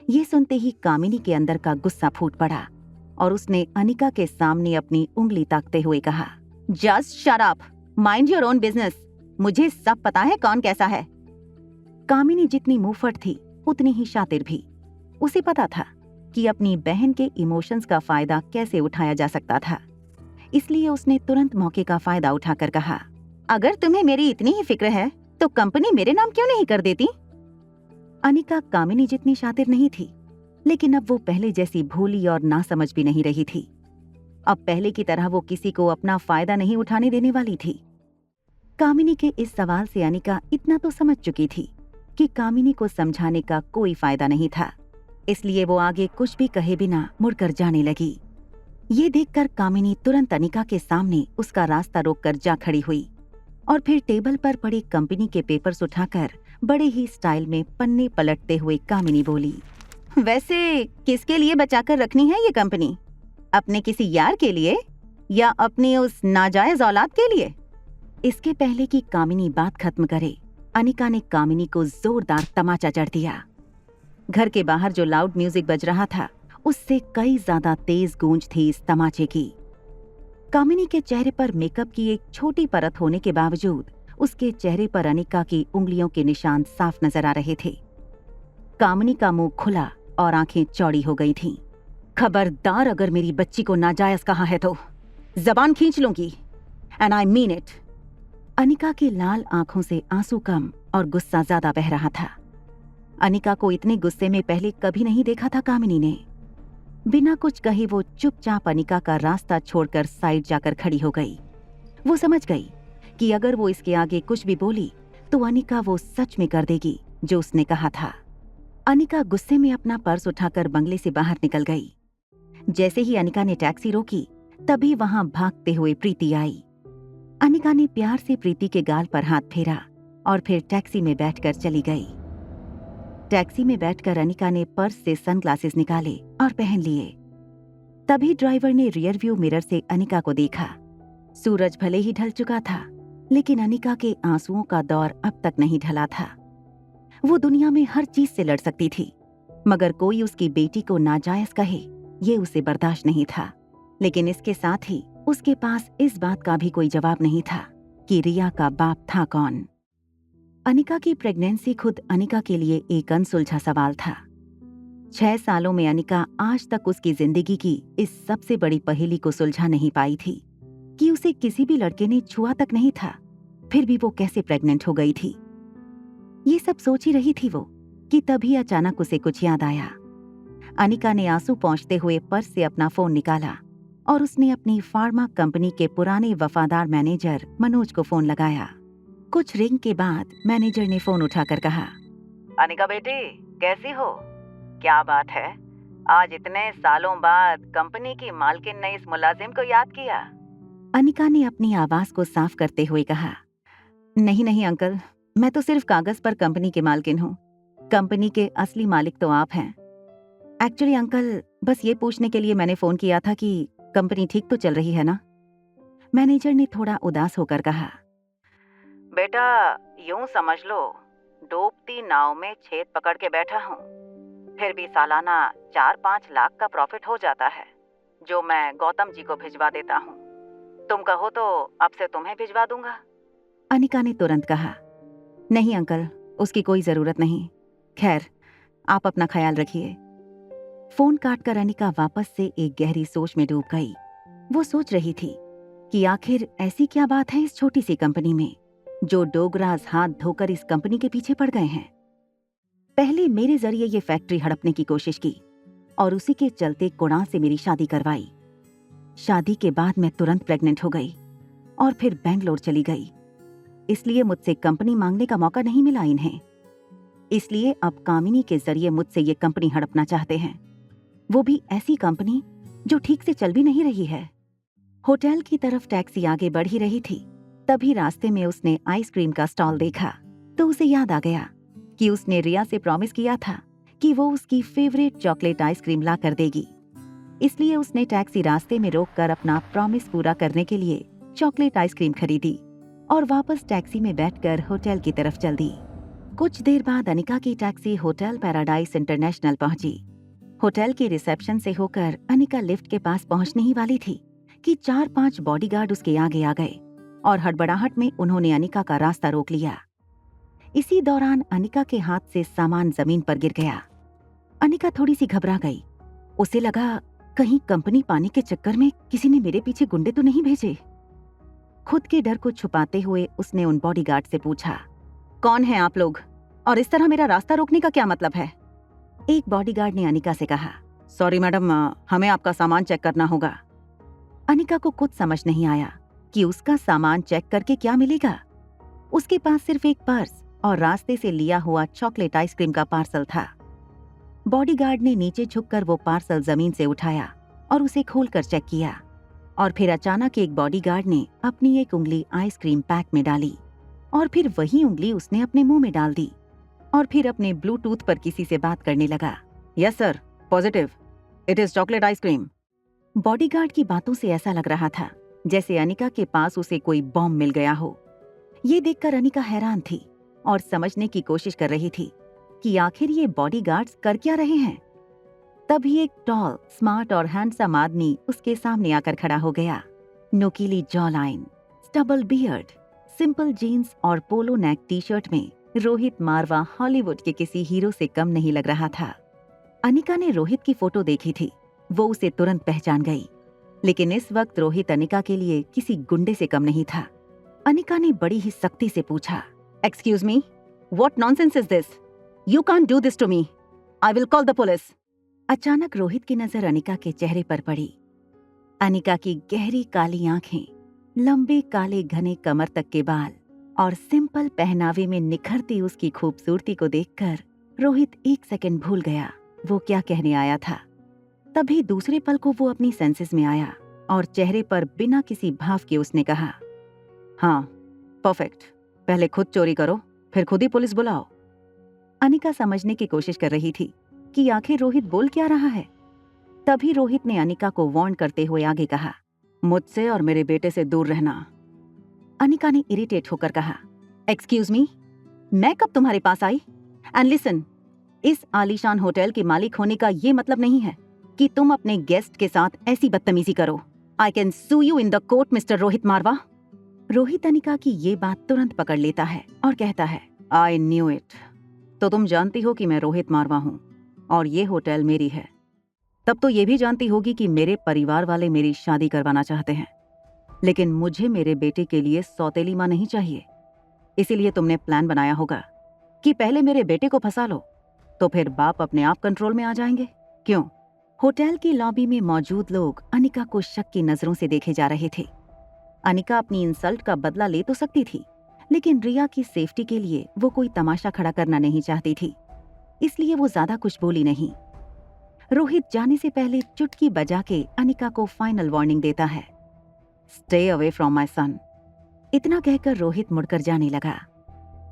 ये सुनते ही कामिनी के अंदर का गुस्सा फूट पड़ा और उसने अनिका के सामने अपनी उंगली ताकते हुए कहा, just shut up, mind your own business. मुझे सब पता है कौन कैसा है। कामिनी जितनी मुंहफट थी उतनी ही शातिर भी। उसे पता था कि अपनी बहन के इमोशंस का फायदा कैसे उठाया जा सकता था, इसलिए उसने तुरंत मौके का फायदा उठाकर कहा, अगर तुम्हें मेरी इतनी ही फिक्र है तो कंपनी मेरे नाम क्यों नहीं कर देती। अनिका कामिनी जितनी शातिर नहीं थी, लेकिन अब वो पहले जैसी भोली और नासमझ भी नहीं रही थी। अब पहले की तरह वो किसी को अपना फायदा नहीं उठाने देने वाली थी। कामिनी के इस सवाल से अनिका इतना तो समझ चुकी थी कि कामिनी को समझाने का कोई फायदा नहीं था, इसलिए वो आगे कुछ भी कहे बिना मुड़कर जाने लगी। ये देखकर कामिनी तुरंत अनिका के सामने उसका रास्ता रोककर जा खड़ी हुई और फिर टेबल पर पड़ी कंपनी के पेपर्स उठाकर बड़े ही स्टाइल में पन्ने पलटते हुए कामिनी बोली, वैसे किसके लिए बचाकर रखनी है ये कंपनी? अपने किसी यार के लिए या अपनी उस नाजायज औलाद के लिए? इसके पहले कि कामिनी बात खत्म करे, अनिका ने कामिनी को जोरदार तमाचा जड़ दिया। घर के बाहर जो लाउड म्यूजिक बज रहा था उससे कई ज्यादा तेज गूंज थी इस तमाचे की। कामिनी के चेहरे पर मेकअप की एक छोटी परत होने के बावजूद उसके चेहरे पर अनिका की उंगलियों के निशान साफ नजर आ रहे थे। कामिनी का मुंह खुला और आंखें चौड़ी हो गई थीं। खबरदार, अगर मेरी बच्ची को नाजायज कहा है तो जबान खींच लूंगी, and I mean it. Anika की लाल आंखों से आंसू कम और गुस्सा ज्यादा बह रहा था। अनिका को इतने गुस्से में पहले कभी नहीं देखा था कामिनी ने। बिना कुछ कहे वो चुपचाप अनिका का रास्ता छोड़कर साइड जाकर खड़ी हो गई। वो समझ गई कि अगर वो इसके आगे कुछ भी बोली तो अनिका वो सच में कर देगी जो उसने कहा था। अनिका गुस्से में अपना पर्स उठाकर बंगले से बाहर निकल गई। जैसे ही अनिका ने टैक्सी रोकी, तभी वहां भागते हुए प्रीति आई। अनिका ने प्यार से प्रीति के गाल पर हाथ फेरा और फिर टैक्सी में बैठकर चली गई। टैक्सी में बैठकर अनिका ने पर्स से सनग्लासेस निकाले और पहन लिए। तभी ड्राइवर ने रियर व्यू मिरर से अनिका को देखा। सूरज भले ही ढल चुका था, लेकिन अनिका के आंसुओं का दौर अब तक नहीं ढला था। वो दुनिया में हर चीज से लड़ सकती थी, मगर कोई उसकी बेटी को नाजायज कहे ये उसे बर्दाश्त नहीं था। लेकिन इसके साथ ही उसके पास इस बात का भी कोई जवाब नहीं था कि रिया का बाप था कौन। अनिका की प्रेगनेंसी खुद अनिका के लिए एक अनसुलझा सवाल था। 6 सालों में अनिका आज तक उसकी जिंदगी की इस सबसे बड़ी पहेली को सुलझा नहीं पाई थी कि उसे किसी भी लड़के ने छुआ तक नहीं था, फिर भी वो कैसे प्रेग्नेंट हो गई थी। ये सब सोच ही रही थी वो कि तभी अचानक उसे कुछ याद आया। अनिका ने आंसू पोंछते हुए पर्स से अपना फोन निकाला और उसने अपनी फार्मा कंपनी के पुराने वफादार मैनेजर मनोज को फोन लगाया। कुछ रिंग के बाद मैनेजर ने फोन उठाकर कहा, अनिका बेटी, कैसी हो? क्या बात है, आज इतने सालों बाद कंपनी की मालकिन ने इस मुलाजिम को याद किया? अनिका ने अपनी आवाज को साफ करते हुए कहा, नहीं नहीं अंकल, मैं तो सिर्फ कागज पर कंपनी के मालकिन हूँ। कंपनी के असली मालिक तो आप हैं। एक्चुअली अंकल, बस ये पूछने के लिए मैंने फोन किया था कि कंपनी ठीक तो चल रही है ना? मैनेजर ने थोड़ा उदास होकर कहा, बेटा यूं समझ लो, डूबती नाव में छेद पकड़ के बैठा हूँ, फिर भी सालाना 4-5 लाख का प्रॉफिट हो जाता है, जो मैं गौतम जी को भिजवा देता हूँ। तुम कहो तो अब से तुम्हें भिजवा दूंगा। अनिका ने तुरंत कहा, नहीं अंकल, उसकी कोई जरूरत नहीं। खैर, आप अपना ख्याल रखिए। फोन काटकर अनिका वापस से एक गहरी सोच में डूब गई। वो सोच रही थी कि आखिर ऐसी क्या बात है इस छोटी सी कंपनी में जो डोगराज हाथ धोकर इस कंपनी के पीछे पड़ गए हैं। पहले मेरे जरिए ये फैक्ट्री हड़पने की कोशिश की और उसी के चलते कुणाल से मेरी शादी करवाई। शादी के बाद मैं तुरंत प्रेग्नेंट हो गई और फिर बेंगलोर चली गई। इसलिए मुझसे कंपनी मांगने का मौका नहीं मिला इन्हें। इसलिए अब कामिनी के जरिए मुझसे ये कंपनी हड़पना चाहते हैं, वो भी ऐसी कंपनी जो ठीक से चल भी नहीं रही है। होटल की तरफ टैक्सी आगे बढ़ ही रही थी, तभी रास्ते में उसने आइसक्रीम का स्टॉल देखा तो उसे याद आ गया कि उसने रिया से प्रॉमिस किया था कि वो उसकी फेवरेट चॉकलेट आइसक्रीम ला कर देगी। इसलिए उसने टैक्सी रास्ते में रोककर अपना प्रॉमिस पूरा करने के लिए चॉकलेट आइसक्रीम खरीदी और वापस टैक्सी में बैठकर होटल की तरफ चल दी। कुछ देर बाद अनिका की टैक्सी होटल पैराडाइज इंटरनेशनल पहुंची। होटल के रिसेप्शन से होकर अनिका लिफ्ट के पास पहुंचने ही वाली थी कि 4-5 बॉडीगार्ड उसके आगे आ गए और हड़बड़ाहट में उन्होंने अनिका का रास्ता रोक लिया। इसी दौरान अनिका के हाथ से सामान जमीन पर गिर गया। अनिका थोड़ी सी घबरा गई। उसे लगा कहीं कंपनी पाने के चक्कर में किसी ने मेरे पीछे गुंडे तो नहीं भेजे। खुद के डर को छुपाते हुए उसने उन बॉडीगार्ड से पूछा, कौन हैं आप लोग और इस तरह मेरा रास्ता रोकने का क्या मतलब है? एक बॉडीगार्ड ने अनिका से कहा, सॉरी मैडम, हमें आपका सामान चेक करना होगा। अनिका को कुछ समझ नहीं आया कि उसका सामान चेक करके क्या मिलेगा। उसके पास सिर्फ एक पर्स और रास्ते से लिया हुआ चॉकलेट आइसक्रीम का पार्सल था। बॉडीगार्ड ने नीचे झुककर वो पार्सल जमीन से उठाया और उसे खोलकर चेक किया और फिर अचानक एक बॉडीगार्ड ने अपनी एक उंगली आइसक्रीम पैक में डाली और फिर वही उंगली उसने अपने मुंह में डाल दी और फिर अपने ब्लूटूथ पर किसी से बात करने लगा। Yes sir, positive, it is chocolate ice cream. Bodyguard की बातों से ऐसा लग रहा था जैसे अनिका के पास उसे कोई बॉम्ब मिल गया हो। ये देखकर अनिका हैरान थी और समझने की कोशिश कर रही थी कि आखिर ये बॉडीगार्ड्स कर क्या रहे हैं। तभी एक टॉल, स्मार्ट और हैंडसम आदमी उसके सामने आकर खड़ा हो गया। नुकीली jaw line, stubble beard, simple jeans और पोलो नेक टी शर्ट में रोहित मारवा हॉलीवुड के किसी हीरो से कम नहीं लग रहा था। अनिका ने रोहित की फोटो देखी थी, वो उसे तुरंत पहचान गई, लेकिन इस वक्त रोहित अनिका के लिए किसी गुंडे से कम नहीं था। अनिका ने बड़ी ही सख्ती से पूछा, excuse me, what nonsense is this? You can't do this to me, I will call the police. अचानक रोहित की नजर अनिका के चेहरे पर पड़ी। अनिका की गहरी काली आंखें, लंबे काले घने कमर तक के बाल और सिंपल पहनावे में निखरती उसकी खूबसूरती को देखकर रोहित एक सेकंड भूल गया वो क्या कहने आया था। तभी दूसरे पल को वो अपनी सेंसेस में आया और चेहरे पर बिना किसी भाव के उसने कहा, हाँ परफेक्ट, पहले खुद चोरी करो फिर खुद ही पुलिस बुलाओ। अनिका समझने की कोशिश कर रही थी कि आखिर रोहित बोल क्या रहा है। तभी रोहित ने अनिका को वार्न करते हुए आगे कहा, मुझसे और मेरे बेटे से दूर रहना। अनिका ने इरिटेट होकर कहा, एक्सक्यूज मी, मैं कब तुम्हारे पास आई? एंड लिसन, इस आलीशान होटल के मालिक होने का ये मतलब नहीं है कि तुम अपने गेस्ट के साथ ऐसी बदतमीजी करो। I can sue you in the court mister Rohit Marwah. Rohit Anika की ये बात तुरंत पकड़ लेता है और कहता है, आई न्यू इट। तो तुम जानती हो कि मैं रोहित मारवा हूँ और ये होटल मेरी है। तब तो ये भी जानती होगी कि मेरे परिवार वाले मेरी शादी करवाना चाहते हैं, लेकिन मुझे मेरे बेटे के लिए सौतेली माँ नहीं चाहिए। इसीलिए तुमने प्लान बनाया होगा कि पहले मेरे बेटे को फंसा लो, तो फिर बाप अपने आप कंट्रोल में आ जाएंगे। क्यों? होटल की लॉबी में मौजूद लोग अनिका को शक की नजरों से देखे जा रहे थे। अनिका अपनी इंसल्ट का बदला ले तो सकती थी, लेकिन रिया की सेफ्टी के लिए वो कोई तमाशा खड़ा करना नहीं चाहती थी, इसलिए वो ज्यादा कुछ बोली नहीं। रोहित जाने से पहले चुटकी बजा के अनिका को फाइनल वार्निंग देता है, stay away from my son. इतना कहकर रोहित मुड़कर जाने लगा।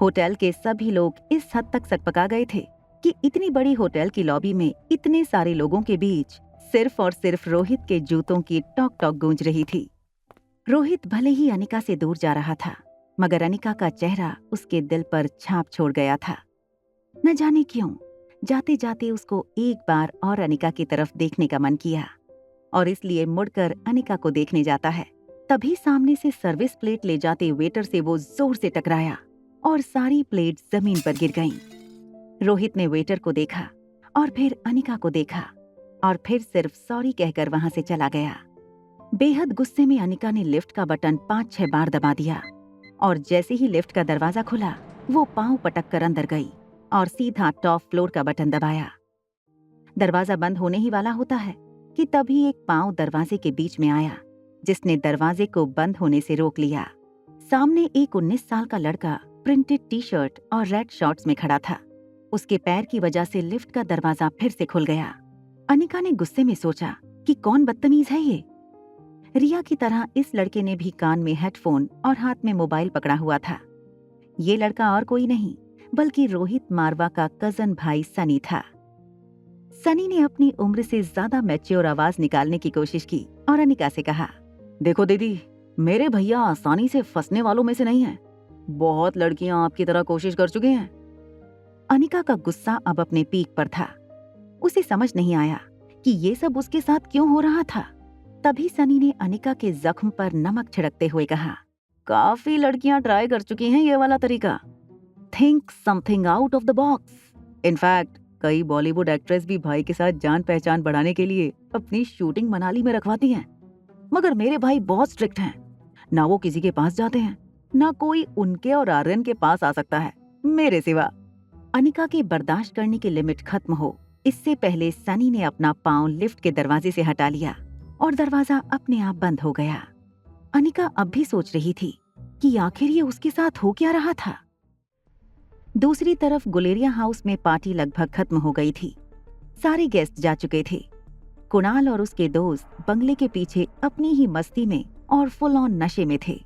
होटल के सभी लोग इस हद तक सकपका गए थे कि इतनी बड़ी होटल की लॉबी में इतने सारे लोगों के बीच सिर्फ और सिर्फ रोहित के जूतों की टॉक टॉक गूंज रही थी। रोहित भले ही अनिका से दूर जा रहा था, मगर अनिका का चेहरा उसके दिल पर छाप छोड़ गया था। न जाने क्यों जाते जाते उसको एक बार और अनिका की तरफ देखने का मन किया और इसलिए मुड़कर अनिका को देखने जाता है। तभी सामने से सर्विस प्लेट ले जाते वेटर से वो जोर से टकराया और सारी प्लेट जमीन पर गिर गईं। रोहित ने वेटर को देखा और फिर अनिका को देखा और फिर सिर्फ सॉरी कहकर वहां से चला गया। बेहद गुस्से में अनिका ने लिफ्ट का बटन 5-6 बार दबा दिया और जैसे ही लिफ्ट का दरवाजा खुला वो पांव पटक कर अंदर गई और सीधा टॉप फ्लोर का बटन दबाया। दरवाजा बंद होने ही वाला होता है कि तभी एक पांव दरवाजे के बीच में आया, जिसने दरवाजे को बंद होने से रोक लिया। सामने एक 19 साल का लड़का प्रिंटेड टी शर्ट और रेड शॉर्ट्स में खड़ा था। उसके पैर की वजह से लिफ्ट का दरवाजा फिर से खुल गया। अनिका ने गुस्से में सोचा कि कौन बदतमीज है ये। रिया की तरह इस लड़के ने भी कान में हेडफोन और हाथ में मोबाइल पकड़ा हुआ था। ये लड़का और कोई नहीं बल्कि रोहित मारवा का कजन भाई सनी था। सनी ने अपनी उम्र से ज्यादा मैच्योर आवाज निकालने की कोशिश की और अनिका से कहा, देखो दीदी, मेरे भैया आसानी से फंसने वालों में से नहीं हैं। बहुत लड़कियां आपकी तरह कोशिश कर चुके हैं, अनिका का गुस्सा अब अपने पीक पर था। उसे समझ नहीं आया कि ये सब उसके साथ क्यों हो रहा था। तभी सनी ने अनिका के जख्म पर नमक छिड़कते हुए कहा, काफी लड़कियां ट्राई कर चुकी हैं ये वाला तरीका। Think something out of the box. In fact कई बॉलीवुड एक्ट्रेस भी भाई के साथ जान पहचान बढ़ाने के लिए अपनी शूटिंग मनाली में रखवाती हैं। मगर मेरे भाई बहुत स्ट्रिक्ट हैं, ना वो किसी के पास जाते हैं, ना कोई उनके और आर्यन के पास आ सकता है मेरे सिवा। अनिका के बर्दाश्त करने की लिमिट खत्म हो इससे पहले सनी ने अपना पांव लिफ्ट के दरवाजे से हटा लिया और दरवाजा अपने आप बंद हो गया। अनिका अब भी सोच रही थी कि आखिर ये उसके साथ हो क्या रहा था। दूसरी तरफ गुलेरिया हाउस में पार्टी लगभग खत्म हो गई थी। सारे गेस्ट जा चुके थे। कुणाल और उसके दोस्त बंगले के पीछे अपनी ही मस्ती में और फुल ऑन नशे में थे।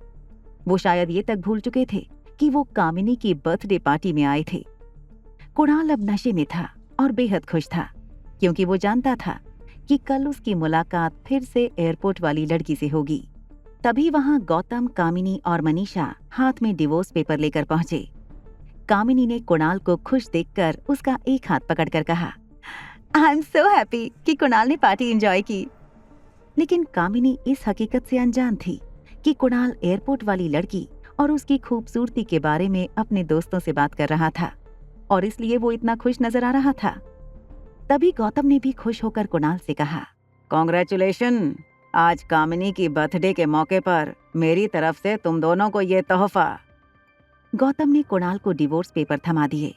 वो शायद ये तक भूल चुके थे कि वो कामिनी की बर्थडे पार्टी में आए थे। कुणाल अब नशे में था और बेहद खुश था, क्योंकि वो जानता था कि कल उसकी मुलाकात फिर से एयरपोर्ट वाली लड़की से होगी। तभी वहां गौतम, कामिनी और मनीषा हाथ में डिवोर्स पेपर लेकर पहुंचे। कामिनी ने कुणाल को खुश देखकर उसका एक हाथ पकड़कर कहा, आई एम सो हैप्पी कि कुणाल ने पार्टी एंजॉय की। लेकिन कामिनी इस हकीकत से अनजान थी कि कुणाल एयरपोर्ट वाली लड़की और उसकी खूबसूरती के बारे में अपने दोस्तों से बात कर रहा था और इसलिए वो इतना खुश नजर आ रहा था। तभी गौतम ने भी खुश होकर कुणाल से कहा, कॉन्ग्रेचुलेशन, आज कामिनी की बर्थडे के मौके पर मेरी तरफ से तुम दोनों को ये तोहफा। गौतम ने कुणाल को डिवोर्स पेपर थमा दिए।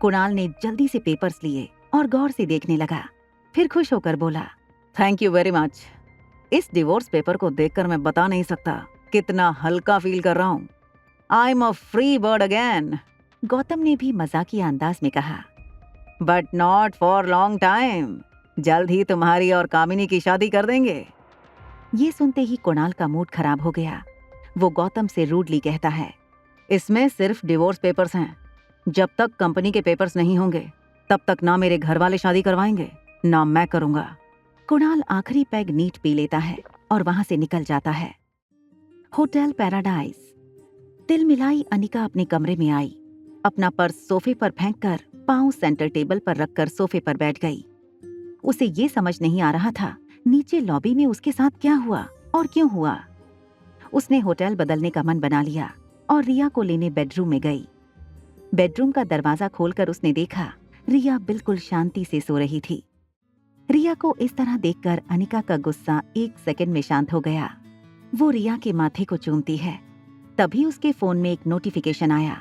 कुणाल ने जल्दी से पेपर्स लिए और गौर से देखने लगा, फिर खुश होकर बोला, थैंक यू वेरी मच। इस डिवोर्स पेपर को देखकर मैं बता नहीं सकता कितना हल्का फील कर रहा हूँ। I am a free bird again. Gautam ने भी मजाकिया अंदाज में कहा, but not for long time. जल्द ही तुम्हारी और कामिनी की शादी कर देंगे। ये सुनते ही कुणाल का मूड खराब हो गया। वो गौतम से रूडली कहता है, इसमें सिर्फ डिवोर्स पेपर्स हैं। जब तक कंपनी के पेपर्स नहीं होंगे तब तक ना मेरे घर वाले शादी करवाएंगे ना मैं करूंगा। कुणाल आखिरी पैग नीट पी लेता है और वहां से निकल जाता है। Hotel paradise. तिलमिलाई अनिका अपने कमरे में आई। अपना पर्स सोफे पर फेंककर पांव सेंटर टेबल पर रखकर सोफे पर बैठ गई। उसे ये समझ नहीं आ रहा था नीचे लॉबी में उसके साथ क्या हुआ और क्यों हुआ। उसने होटल बदलने का मन बना लिया और रिया को लेने बेडरूम में गई। बेडरूम का दरवाजा खोलकर उसने देखा रिया बिल्कुल शांति से सो रही थी। रिया को इस तरह देखकर अनिका का गुस्सा एक सेकंड में शांत हो गया। वो रिया के माथे को चूमती है। तभी उसके फोन में एक नोटिफिकेशन आया।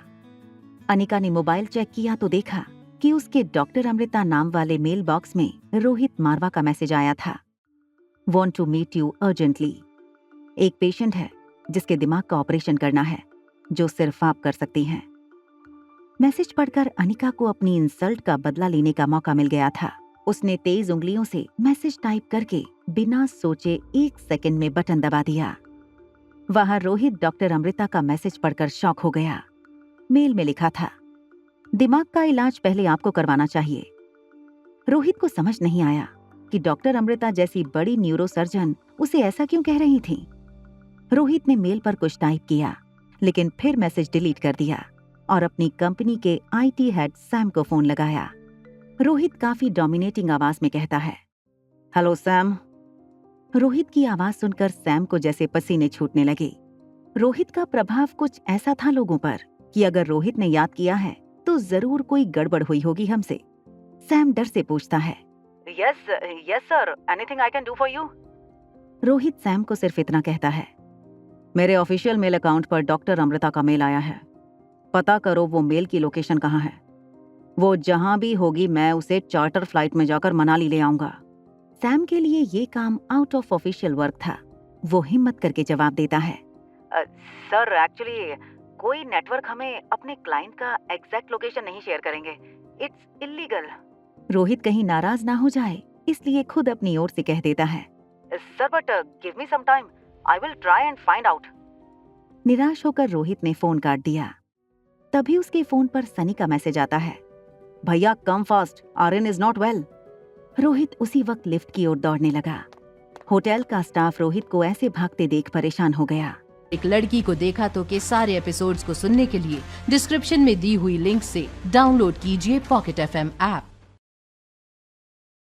अनिका ने मोबाइल चेक किया तो देखा कि उसके डॉक्टर अमृता नाम वाले मेल बॉक्स में रोहित मारवा का मैसेज आया था। Want to meet you urgently. एक पेशेंट है जिसके दिमाग का ऑपरेशन करना है, जो सिर्फ आप कर सकती हैं। मैसेज पढ़कर अनिका को अपनी इंसल्ट का बदला लेने का मौका मिल गया था। उसने तेज उंगलियों से मैसेज टाइप करके बिना सोचे एक सेकंड में बटन दबा दिया। वहां रोहित डॉक्टर अमृता का मैसेज पढ़कर शॉक हो गया। मेल में लिखा था, दिमाग का इलाज पहले आपको करवाना चाहिए। रोहित को समझ नहीं आया कि डॉक्टर अमृता जैसी बड़ी न्यूरोसर्जन उसे ऐसा क्यों कह रही थी। रोहित ने मेल पर कुछ टाइप किया, लेकिन फिर मैसेज डिलीट कर दिया और अपनी कंपनी के आईटी हेड सैम को फोन लगाया। रोहित काफी डोमिनेटिंग आवाज में कहता है, हेलो सैम। रोहित की आवाज सुनकर सैम को जैसे पसीने छूटने लगे। रोहित का प्रभाव कुछ ऐसा था लोगों पर कि अगर रोहित ने याद किया है तो जरूर कोई गड़बड़ हुई होगी हमसे। सैम डर से पूछता है, yes sir, anything I can do for you. Rohit Sam को सिर्फ इतना कहता है, मेरे ऑफिशियल मेल अकाउंट पर डॉक्टर अमृता का मेल आया है। पता करो वो मेल की लोकेशन कहाँ है। वो जहां भी होगी मैं उसे चार्टर फ्लाइट में जाकर मनाली ले आऊंगा। सैम के लिए ये काम आउट ऑफ ऑफिशियल वर्क था। वो हिम्मत करके जवाब देता है, सर एक्चुअली कोई नेटवर्क हमें अपने क्लाइंट का एग्जैक्ट लोकेशन नहीं शेयर करेंगे। It's illegal. रोहित कहीं नाराज ना हो जाए इसलिए खुद अपनी ओर से कह देता है, sir but give me some time, I will try and find out. निराश होकर रोहित ने फोन काट दिया। तभी उसके फोन पर सनी का मैसेज आता है, भैया come fast, Aryan is not well. Rohit उसी वक्त लिफ्ट की ओर दौड़ने लगा। होटल का स्टाफ रोहित को ऐसे भागते देख परेशान हो गया। एक लड़की को देखा तो के सारे एपिसोड्स को सुनने के लिए डिस्क्रिप्शन में दी हुई लिंक से डाउनलोड कीजिए पॉकेट FM ऐप।